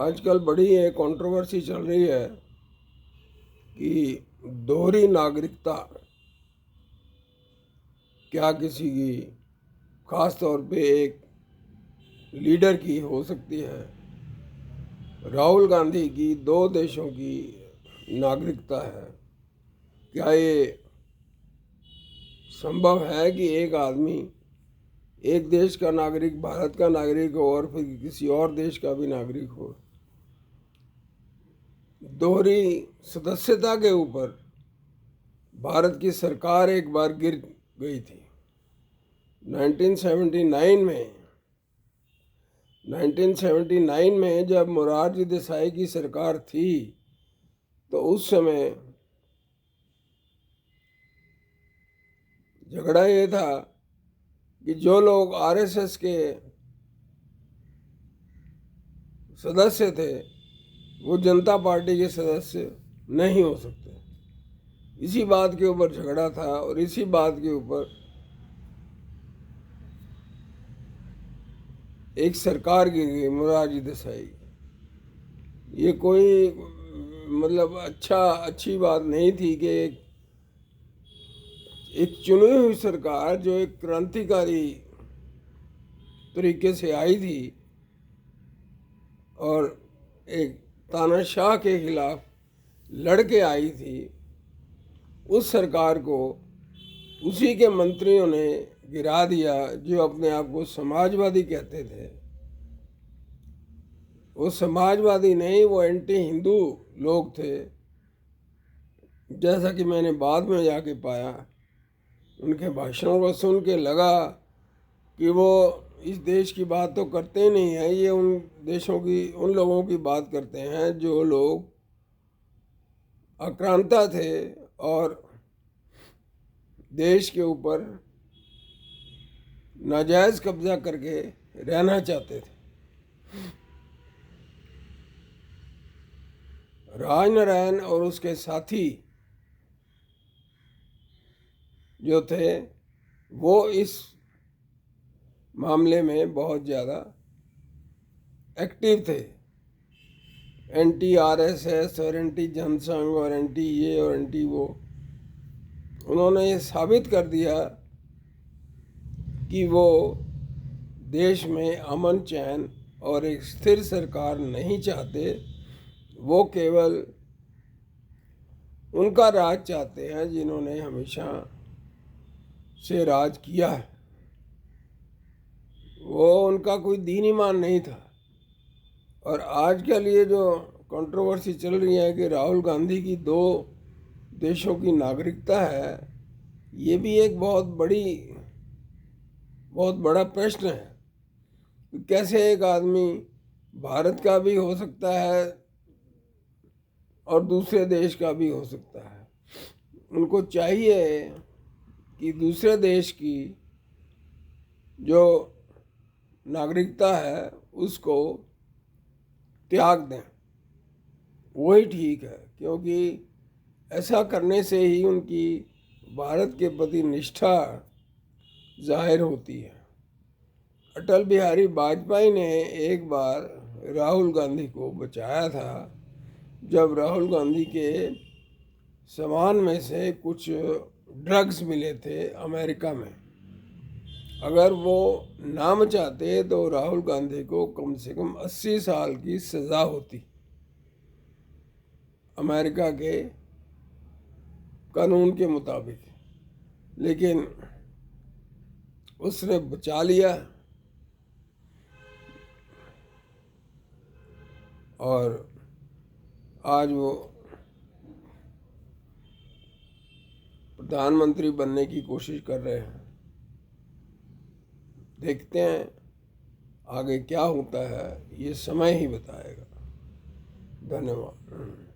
आजकल बड़ी एक कंट्रोवर्सी चल रही है कि दोहरी नागरिकता क्या किसी की खास तौर पे एक लीडर की हो सकती है। राहुल गांधी की 2 देशों की नागरिकता है। क्या ये संभव है कि एक आदमी एक देश का नागरिक, भारत का नागरिक हो और फिर किसी और देश का भी नागरिक हो? दोहरी सदस्यता के ऊपर भारत की सरकार एक बार गिर गई थी 1979 में जब मोरारजी देसाई की सरकार थी तो उस समय झगड़ा ये था कि जो लोग आरएसएस के सदस्य थे वो जनता पार्टी के सदस्य नहीं हो सकते। इसी बात के ऊपर झगड़ा था और इसी बात के ऊपर एक सरकार गिर गई मोरारजी देसाई। ये कोई मतलब अच्छी बात नहीं थी कि एक चुनी हुई सरकार जो एक क्रांतिकारी तरीके से आई थी और एक तानाशाह के खिलाफ लड़के आई थी, उस सरकार को उसी के मंत्रियों ने गिरा दिया जो अपने आप को समाजवादी कहते थे। वो समाजवादी नहीं, वो एंटी हिंदू लोग थे। जैसा कि मैंने बाद में जाके पाया, उनके भाषणों को सुन के लगा कि वो इस देश की बात तो करते ही नहीं हैं, ये उन देशों की, उन लोगों की बात करते हैं जो लोग आक्रांता थे और देश के ऊपर नाजायज़ कब्जा करके रहना चाहते थे। राजनारायण और उसके साथी जो थे वो इस मामले में बहुत ज़्यादा एक्टिव थे। एंटी आरएसएस और एंटी जनसंघ और एंटी ये और एंटी वो। उन्होंने ये साबित कर दिया कि वो देश में अमन चैन और एक स्थिर सरकार नहीं चाहते, वो केवल उनका राज चाहते हैं जिन्होंने हमेशा से राज किया है। वो उनका कोई दीन ईमान नहीं था। और आजकल ये जो कंट्रोवर्सी चल रही है कि राहुल गांधी की 2 देशों की नागरिकता है, ये भी एक बहुत बड़ा प्रश्न है। कैसे एक आदमी भारत का भी हो सकता है और दूसरे देश का भी हो सकता है? उनको चाहिए कि दूसरे देश की जो नागरिकता है उसको त्याग दें, वही ठीक है, क्योंकि ऐसा करने से ही उनकी भारत के प्रति निष्ठा जाहिर होती है। अटल बिहारी वाजपेयी ने एक बार राहुल गांधी को बचाया था जब राहुल गांधी के सामान में से कुछ ड्रग्स मिले थे अमेरिका में। अगर वो ना बचाते तो राहुल गांधी को कम से कम 80 साल की सज़ा होती अमेरिका के कानून के मुताबिक। लेकिन उसने बचा लिया और आज वो प्रधानमंत्री बनने की कोशिश कर रहे हैं। देखते हैं आगे क्या होता है, ये समय ही बताएगा। धन्यवाद।